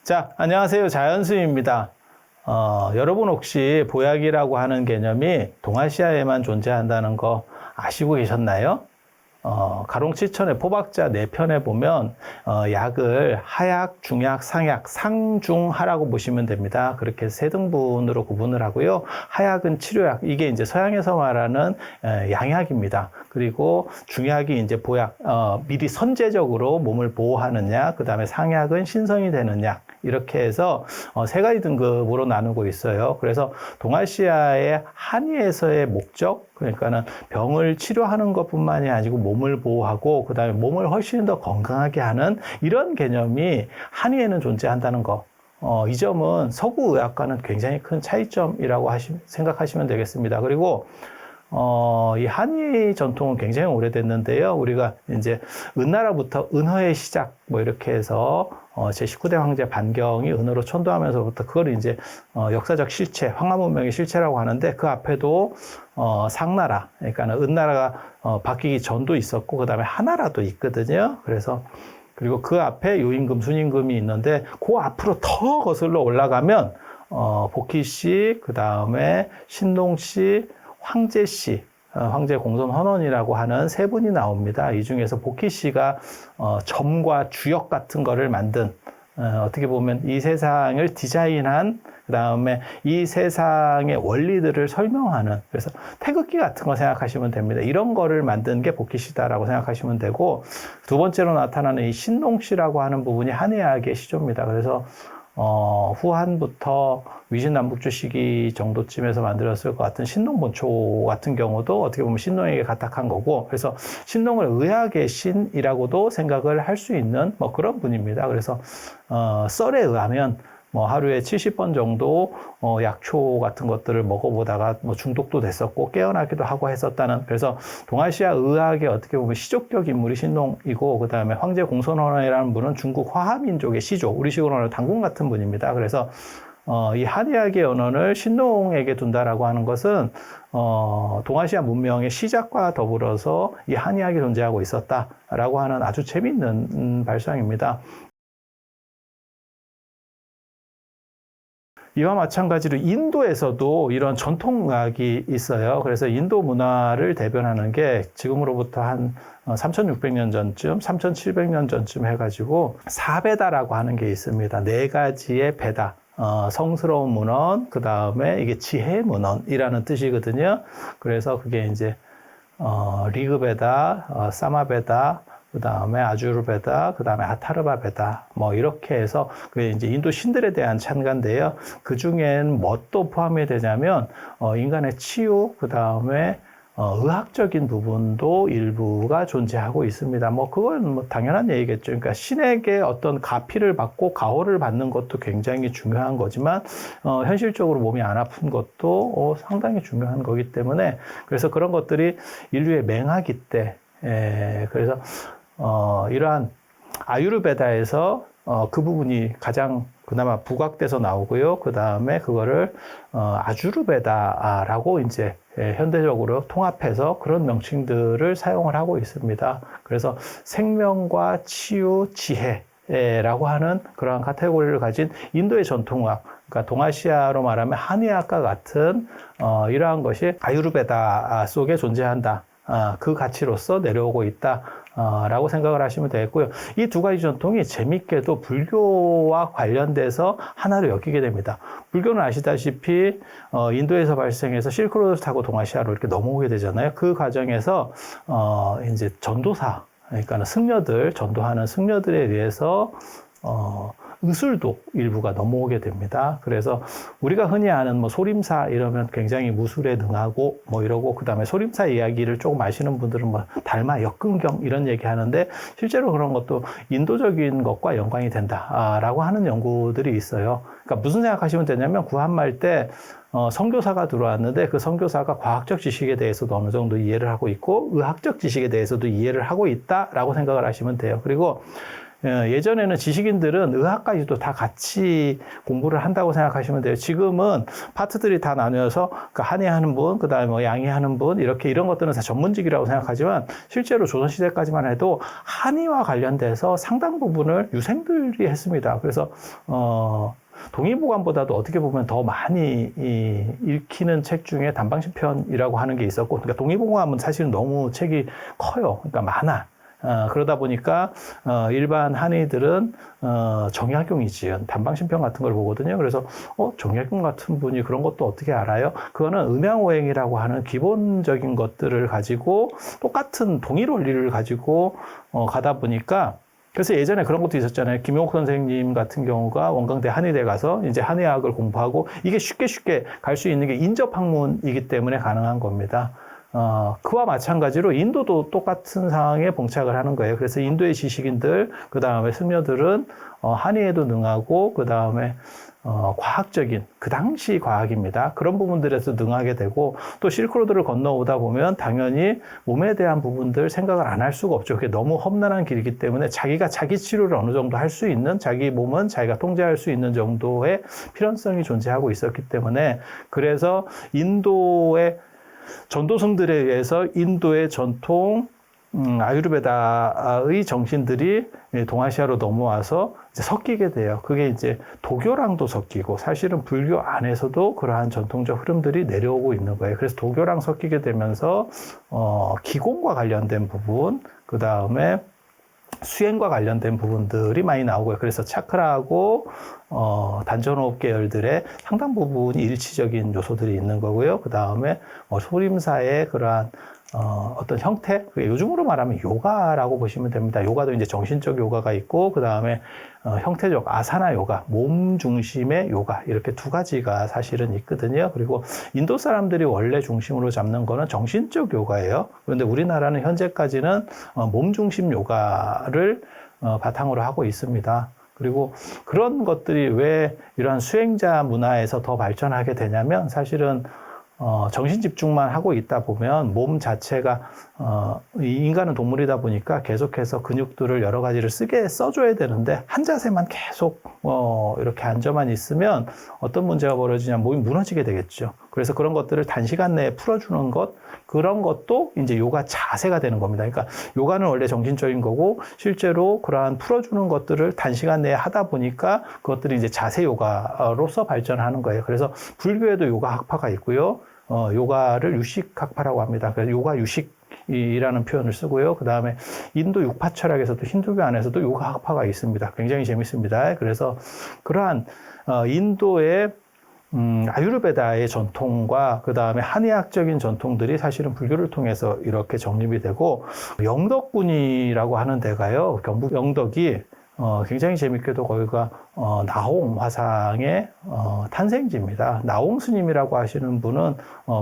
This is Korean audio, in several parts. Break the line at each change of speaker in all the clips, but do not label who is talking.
자, 안녕하세요. 자연스입니다. 여러분 혹시 보약이라고 하는 개념이 동아시아에만 존재한다는 거 아시고 계셨나요? 가롱치천의 포박자 4편에 보면 약을 하약, 중약, 상약, 상중하라고 보시면 됩니다. 그렇게 세 등분으로 구분을 하고요. 하약은 치료약, 이게 이제 서양에서 말하는 양약입니다. 그리고 중약이 이제 보약, 미리 선제적으로 몸을 보호하는 약, 그 다음에 상약은 신성이 되는 약, 이렇게 해서 세 가지 등급으로 나누고 있어요. 그래서 동아시아의 한의에서의 목적, 그러니까는 병을 치료하는 것뿐만이 아니고 몸을 보호하고 그 다음에 몸을 훨씬 더 건강하게 하는 이런 개념이 한의에는 존재한다는 거. 이 점은 서구 의학과는 굉장히 큰 차이점이라고 생각하시면 되겠습니다. 그리고 이 한의 전통은 굉장히 오래됐는데요. 우리가 이제 은나라부터 은허의 시작, 뭐 이렇게 해서 제19대 황제 반경이 은어로 천도하면서부터 그걸 이제 역사적 실체, 황하문명의 실체라고 하는데 그 앞에도 상나라, 그러니까 은나라가 바뀌기 전도 있었고 그 다음에 하나라도 있거든요. 그래서 그리고 그 앞에 요임금, 순임금이 있는데 그 앞으로 더 거슬러 올라가면 복희씨, 그 다음에 신동씨, 황제씨, 황제 공손 헌원이라고 하는 세 분이 나옵니다. 이 중에서 복희씨가 점과 주역 같은 거를 만든, 어떻게 보면 이 세상을 디자인한, 그 다음에 이 세상의 원리들을 설명하는, 그래서 태극기 같은 거 생각하시면 됩니다. 이런 거를 만든 게 복희씨다라고 생각하시면 되고, 두 번째로 나타나는 이 신동씨라고 하는 부분이 한의학의 시조입니다. 그래서 후한부터 위신남북주 시기 정도쯤에서 만들었을 것 같은 신동본초 같은 경우도 어떻게 보면 신동에게 가탁한 거고, 그래서 신동을 의학의 신이라고도 생각을 할 수 있는 뭐 그런 분입니다. 그래서 썰에 의하면 뭐 하루에 70번 정도 약초 같은 것들을 먹어보다가 뭐 중독도 됐었고 깨어나기도 하고 했었다는, 그래서 동아시아 의학의 어떻게 보면 시족적 인물이 신동이고, 그 다음에 황제 공손헌원이라는 분은 중국 화하민족의 시조, 우리식으로 하는 당군 같은 분입니다. 그래서 이 한의학의 언어를 신동에게 둔다라고 하는 것은 동아시아 문명의 시작과 더불어서 이 한의학이 존재하고 있었다라고 하는 아주 재미있는 발상입니다. 이와 마찬가지로 인도에서도 이런 전통의학이 있어요. 그래서 인도 문화를 대변하는 게 지금으로부터 한 3600년 전쯤, 3700년 전쯤 해가지고 사베다라고 하는 게 있습니다. 4가지의 베다. 성스러운 문헌, 그 다음에 이게 지혜 문헌이라는 뜻이거든요. 그래서 그게 이제 리그베다, 사마베다, 그 다음에 아주르베다, 그 다음에 아타르바베다, 뭐 이렇게 해서 그게 이제 인도 신들에 대한 찬가인데요. 그 중엔 뭣도 포함이 되냐면 인간의 치유, 그 다음에 의학적인 부분도 일부가 존재하고 있습니다. 뭐 그건 뭐 당연한 얘기겠죠. 그러니까 신에게 어떤 가피를 받고 가호를 받는 것도 굉장히 중요한 거지만 현실적으로 몸이 안 아픈 것도 상당히 중요한 거기 때문에, 그래서 그런 것들이 인류의 맹하기 때 그래서 이러한 아유르베다에서 그 부분이 가장 그나마 부각돼서 나오고요. 그 다음에 그거를 아주르베다라고 이제 현대적으로 통합해서 그런 명칭들을 사용을 하고 있습니다. 그래서 생명과 치유, 지혜라고 하는 그러한 카테고리를 가진 인도의 전통의학, 그러니까 동아시아로 말하면 한의학과 같은 이러한 것이 아유르베다 속에 존재한다. 그 가치로서 내려오고 있다. 라고 생각을 하시면 되겠고요. 이 두 가지 전통이 재밌게도 불교와 관련돼서 하나로 엮이게 됩니다. 불교는 아시다시피 인도에서 발생해서 실크로드를 타고 동아시아로 이렇게 넘어오게 되잖아요. 그 과정에서 이제 전도사, 그러니까 승려들, 전도하는 승려들에 의해서 의술도 일부가 넘어오게 됩니다. 그래서 우리가 흔히 아는 뭐 소림사 이러면 굉장히 무술에 능하고 뭐 이러고, 그 다음에 소림사 이야기를 조금 아시는 분들은 뭐 달마, 역근경 이런 얘기 하는데 실제로 그런 것도 인도적인 것과 연관이 된다라고 하는 연구들이 있어요. 그러니까 무슨 생각하시면 되냐면 구한말 때 선교사가 들어왔는데 그 선교사가 과학적 지식에 대해서도 어느 정도 이해를 하고 있고 의학적 지식에 대해서도 이해를 하고 있다라고 생각을 하시면 돼요. 그리고 예전에는 지식인들은 의학까지도 다 같이 공부를 한다고 생각하시면 돼요. 지금은 파트들이 다 나뉘어서 그 한의하는 분, 그 다음에 뭐 양의하는 분, 이렇게 이런 것들은 다 전문직이라고 생각하지만 실제로 조선시대까지만 해도 한의와 관련돼서 상당 부분을 유생들이 했습니다. 그래서, 동의보감보다도 어떻게 보면 더 많이 읽히는 책 중에 단방신편이라고 하는 게 있었고, 그러니까 동의보감은 사실은 너무 책이 커요. 그러니까 많아. 그러다 보니까 일반 한의들은 정약용이 지은 단방신편 같은 걸 보거든요. 그래서 정약용 같은 분이 그런 것도 어떻게 알아요? 그거는 음양오행이라고 하는 기본적인 것들을 가지고 똑같은 동일 원리를 가지고 가다 보니까, 그래서 예전에 그런 것도 있었잖아요. 김용옥 선생님 같은 경우가 원광대 한의대 가서 이제 한의학을 공부하고, 이게 쉽게 갈 수 있는 게 인접학문이기 때문에 가능한 겁니다. 그와 마찬가지로 인도도 똑같은 상황에 봉착을 하는 거예요. 그래서 인도의 지식인들, 그 다음에 승려들은 한의에도 능하고, 그 다음에 과학적인, 그 당시 과학입니다. 그런 부분들에서 능하게 되고, 또 실크로드를 건너오다 보면 당연히 몸에 대한 부분들 생각을 안 할 수가 없죠. 그게 너무 험난한 길이기 때문에 자기가 자기 치료를 어느 정도 할 수 있는, 자기 몸은 자기가 통제할 수 있는 정도의 필연성이 존재하고 있었기 때문에, 그래서 인도의 전도승들에 의해서 인도의 전통 아유르베다의 정신들이 동아시아로 넘어와서 이제 섞이게 돼요. 그게 이제 도교랑도 섞이고, 사실은 불교 안에서도 그러한 전통적 흐름들이 내려오고 있는 거예요. 그래서 도교랑 섞이게 되면서 기공과 관련된 부분, 그 다음에 수행과 관련된 부분들이 많이 나오고요. 그래서 차크라하고 단전호흡 계열들의 상당 부분이 일치적인 요소들이 있는 거고요. 그 다음에 소림사의 그러한 어떤 형태, 요즘으로 말하면 요가라고 보시면 됩니다. 요가도 이제 정신적 요가가 있고, 그 다음에 형태적 아사나 요가, 몸 중심의 요가, 이렇게 두 가지가 사실은 있거든요. 그리고 인도 사람들이 원래 중심으로 잡는 거는 정신적 요가예요. 그런데 우리나라는 현재까지는 몸 중심 요가를 바탕으로 하고 있습니다. 그리고 그런 것들이 왜 이러한 수행자 문화에서 더 발전하게 되냐면, 사실은 정신 집중만 하고 있다 보면 몸 자체가, 인간은 동물이다 보니까 계속해서 근육들을 여러 가지를 써줘야 되는데, 한 자세만 계속, 이렇게 앉아만 있으면 어떤 문제가 벌어지냐면 몸이 무너지게 되겠죠. 그래서 그런 것들을 단시간 내에 풀어주는 것, 그런 것도 이제 요가 자세가 되는 겁니다. 그러니까 요가는 원래 정신적인 거고, 실제로 그러한 풀어주는 것들을 단시간 내에 하다 보니까 그것들이 이제 자세 요가로서 발전하는 거예요. 그래서 불교에도 요가 학파가 있고요. 요가를 유식학파라고 합니다. 그래서 요가 유식이라는 표현을 쓰고요. 그 다음에 인도 육파 철학에서도, 힌두교 안에서도 요가 학파가 있습니다. 굉장히 재밌습니다. 그래서 그러한 인도의 아유르베다의 전통과 그 다음에 한의학적인 전통들이 사실은 불교를 통해서 이렇게 정립이 되고, 영덕군이라고 하는 데가요, 경북 영덕이 굉장히 재밌게도 거기가 나홍 화상의 탄생지입니다. 나홍 스님이라고 하시는 분은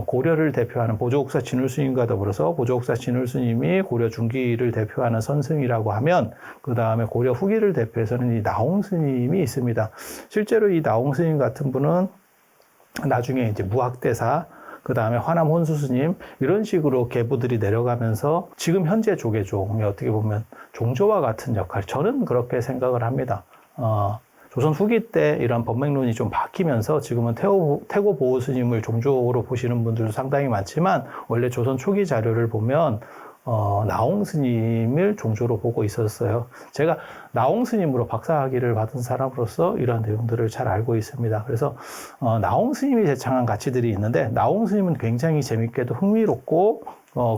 고려를 대표하는 보조국사 진울 스님과 더불어서, 보조국사 진울 스님이 고려 중기를 대표하는 선승이라고 하면, 그 다음에 고려 후기를 대표해서는 이 나홍 스님이 있습니다. 실제로 이 나홍 스님 같은 분은 나중에 이제 무학대사, 그 다음에 화남 혼수 스님, 이런 식으로 계보들이 내려가면서 지금 현재 조계종이 어떻게 보면 종조와 같은 역할, 저는 그렇게 생각을 합니다. 조선 후기 때 이런 법맥론이 좀 바뀌면서 지금은 태고 보호 스님을 종조로 보시는 분들도 상당히 많지만, 원래 조선 초기 자료를 보면 나홍 스님을 종조로 보고 있었어요. 제가 나홍 스님으로 박사학위를 받은 사람으로서 이런 내용들을 잘 알고 있습니다. 그래서 나홍 스님이 제창한 가치들이 있는데, 나홍 스님은 굉장히 재밌게도 흥미롭고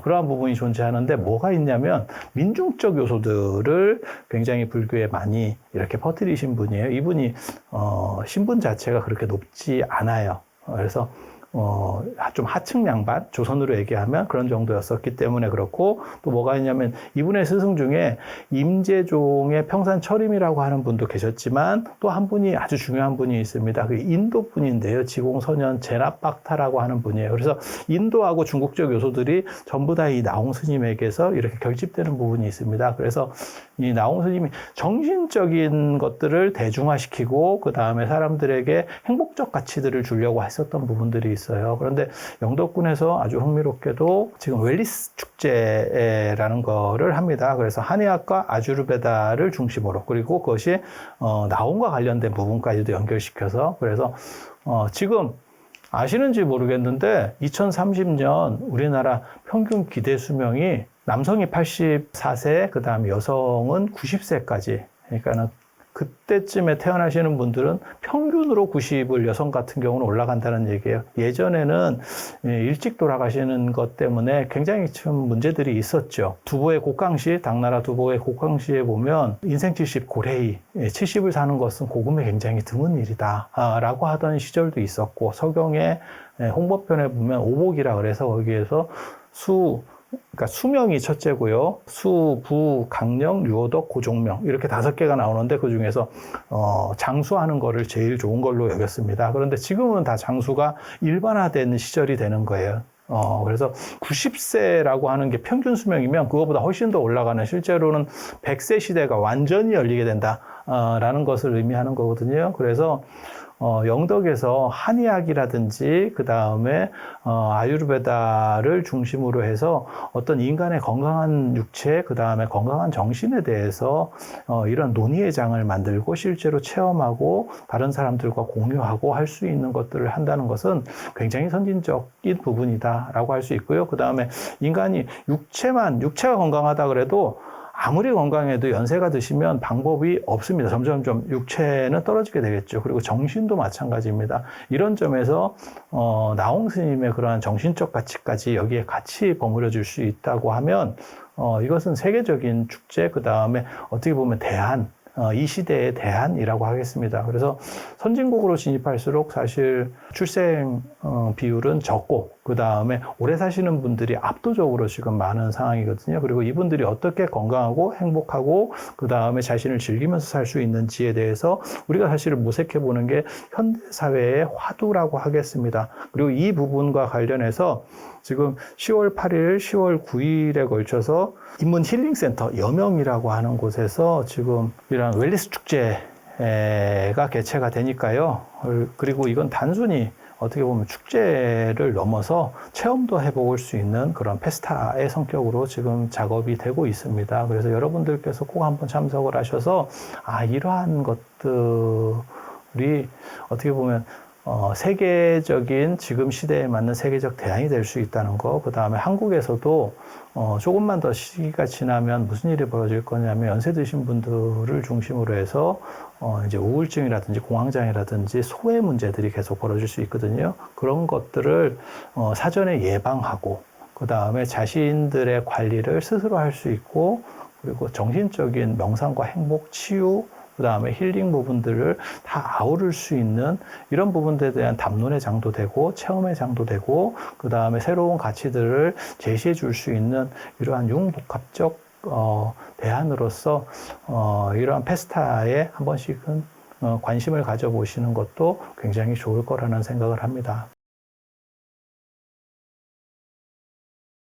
그러한 부분이 존재하는데, 뭐가 있냐면 민중적 요소들을 굉장히 불교에 많이 이렇게 퍼뜨리신 분이에요. 이분이 신분 자체가 그렇게 높지 않아요. 그래서 좀 하층 양반, 조선으로 얘기하면 그런 정도였었기 때문에 그렇고, 또 뭐가 있냐면 이분의 스승 중에 임재종의 평산철임이라고 하는 분도 계셨지만, 또 한 분이 아주 중요한 분이 있습니다. 그 인도 분인데요, 지공선현 제나박타라고 하는 분이에요. 그래서 인도하고 중국적 요소들이 전부 다 이 나홍 스님에게서 이렇게 결집되는 부분이 있습니다. 그래서 이 나홍 스님이 정신적인 것들을 대중화시키고 그 다음에 사람들에게 행복적 가치들을 주려고 했었던 부분들이 있어요. 그런데 영덕군에서 아주 흥미롭게도 지금 웰리스 축제라는 거를 합니다. 그래서 한의학과 아주르베다를 중심으로, 그리고 그것이 나홍과 관련된 부분까지도 연결시켜서, 그래서 지금 아시는지 모르겠는데 2030년 우리나라 평균 기대 수명이 남성이 84세, 그 다음에 여성은 90세까지. 그러니까는 그때쯤에 태어나시는 분들은 평균으로 90을 여성 같은 경우는 올라간다는 얘기예요. 예전에는 일찍 돌아가시는 것 때문에 굉장히 좀 문제들이 있었죠. 두보의 곡강시, 당나라 두보의 곡강시에 보면 인생 70 고래이, 70을 사는 것은 고금에 굉장히 드문 일이다 라고 하던 시절도 있었고, 서경의 홍보편에 보면 오복이라 그래서 거기에서 그러니까 수명이 첫째고요. 수, 부, 강령, 류호덕, 고종명 이렇게 5개가 나오는데 그 중에서 장수하는 거를 제일 좋은 걸로 여겼습니다. 그런데 지금은 다 장수가 일반화된 시절이 되는 거예요. 그래서 90세라고 하는 게 평균 수명이면 그거보다 훨씬 더 올라가는, 실제로는 100세 시대가 완전히 열리게 된다 라는 것을 의미하는 거거든요. 그래서 영덕에서 한의학이라든지 그 다음에 아유르베다를 중심으로 해서 어떤 인간의 건강한 육체, 그 다음에 건강한 정신에 대해서 이런 논의의 장을 만들고 실제로 체험하고 다른 사람들과 공유하고 할 수 있는 것들을 한다는 것은 굉장히 선진적인 부분이다라고 할 수 있고요. 그 다음에 인간이 육체가 건강하다 그래도 아무리 건강해도 연세가 드시면 방법이 없습니다. 점점점 육체는 떨어지게 되겠죠. 그리고 정신도 마찬가지입니다. 이런 점에서 나홍 스님의 그러한 정신적 가치까지 여기에 같이 버무려질 수 있다고 하면 이것은 세계적인 축제, 그 다음에 어떻게 보면 대안, 이 시대의 대안이라고 하겠습니다. 그래서 선진국으로 진입할수록 사실 출생 비율은 적고, 그 다음에 오래 사시는 분들이 압도적으로 지금 많은 상황이거든요. 그리고 이분들이 어떻게 건강하고 행복하고 그 다음에 자신을 즐기면서 살 수 있는지에 대해서 우리가 사실 모색해 보는 게 현대사회의 화두라고 하겠습니다. 그리고 이 부분과 관련해서 지금 10월 8일, 10월 9일에 걸쳐서 인문 힐링센터 여명이라고 하는 곳에서 지금 이런 웰리스 축제가 개최가 되니까요. 그리고 이건 단순히 어떻게 보면 축제를 넘어서 체험도 해볼 수 있는 그런 페스타의 성격으로 지금 작업이 되고 있습니다. 그래서 여러분들께서 꼭 한번 참석을 하셔서 이러한 것들이 어떻게 보면 세계적인 지금 시대에 맞는 세계적 대안이 될 수 있다는 거, 그 다음에 한국에서도 조금만 더 시기가 지나면 무슨 일이 벌어질 거냐면 연세 드신 분들을 중심으로 해서 이제 우울증이라든지 공황장애라든지 소외 문제들이 계속 벌어질 수 있거든요. 그런 것들을 사전에 예방하고 그 다음에 자신들의 관리를 스스로 할 수 있고, 그리고 정신적인 명상과 행복, 치유, 그 다음에 힐링 부분들을 다 아우를 수 있는 이런 부분들에 대한 담론의 장도 되고 체험의 장도 되고, 그 다음에 새로운 가치들을 제시해 줄 수 있는 이러한 융복합적 대안으로서 이러한 페스타에 한 번씩은 관심을 가져보시는 것도 굉장히 좋을 거라는 생각을 합니다.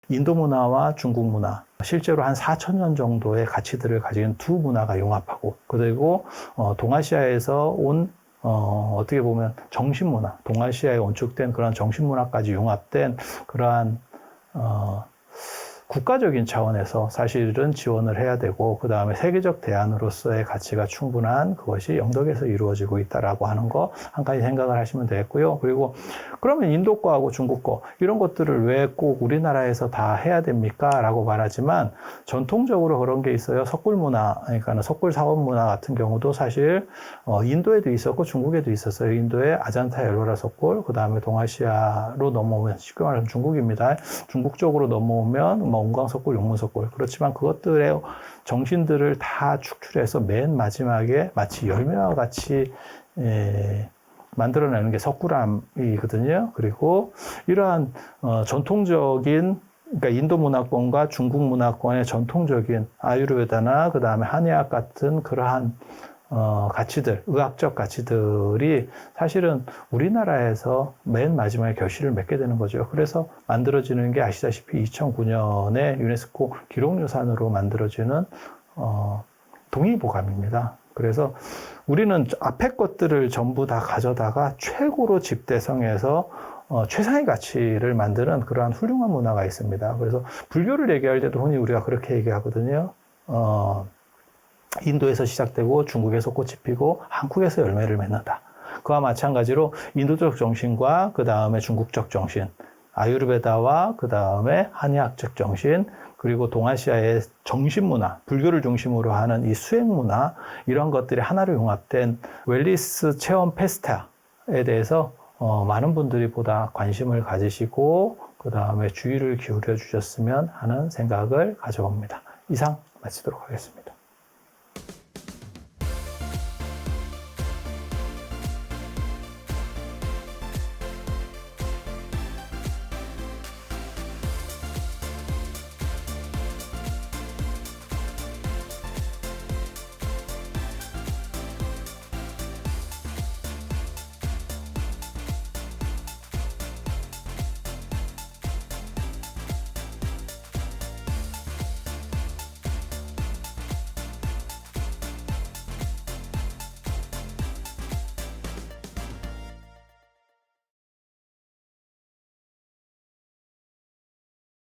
인도 문화와 중국 문화, 실제로 한 4,000년 정도의 가치들을 가진 두 문화가 융합하고, 그리고 동아시아에서 온 어떻게 보면 정신문화, 동아시아에 온축된 그런 정신문화까지 융합된 그러한 국가적인 차원에서 사실은 지원을 해야 되고, 그 다음에 세계적 대안으로서의 가치가 충분한 그것이 영덕에서 이루어지고 있다라고 하는 거 한 가지 생각을 하시면 되겠고요. 그리고 그러면 인도 거하고 중국 거 이런 것들을 왜 꼭 우리나라에서 다 해야 됩니까? 라고 말하지만 전통적으로 그런 게 있어요. 석굴 문화, 그러니까 석굴 사원 문화 같은 경우도 사실 인도에도 있었고 중국에도 있었어요. 인도의 아잔타 엘로라 석굴, 그 다음에 동아시아로 넘어오면 쉽게 말하면 중국입니다. 중국 쪽으로 넘어오면 온광석굴, 용문석굴. 그렇지만 그것들의 정신들을 다 축출해서 맨 마지막에 마치 열매와 같이 만들어내는 게 석굴암이거든요. 그리고 이러한 전통적인, 그러니까 인도 문화권과 중국 문화권의 전통적인 아유르베다나 그 다음에 한의학 같은 그러한 가치들, 의학적 가치들이 사실은 우리나라에서 맨 마지막에 결실을 맺게 되는 거죠. 그래서 만들어지는 게 아시다시피 2009년에 유네스코 기록유산으로 만들어지는 동의보감입니다. 그래서 우리는 앞에 것들을 전부 다 가져다가 최고로 집대성해서 최상의 가치를 만드는 그러한 훌륭한 문화가 있습니다. 그래서 불교를 얘기할 때도 흔히 우리가 그렇게 얘기하거든요. 인도에서 시작되고 중국에서 꽃이 피고 한국에서 열매를 맺는다. 그와 마찬가지로 인도적 정신과 그 다음에 중국적 정신, 아유르베다와 그 다음에 한의학적 정신, 그리고 동아시아의 정신문화, 불교를 중심으로 하는 이 수행문화, 이런 것들이 하나로 융합된 웰리스 체험 페스타에 대해서 많은 분들이 보다 관심을 가지시고 그 다음에 주의를 기울여 주셨으면 하는 생각을 가져봅니다. 이상 마치도록 하겠습니다.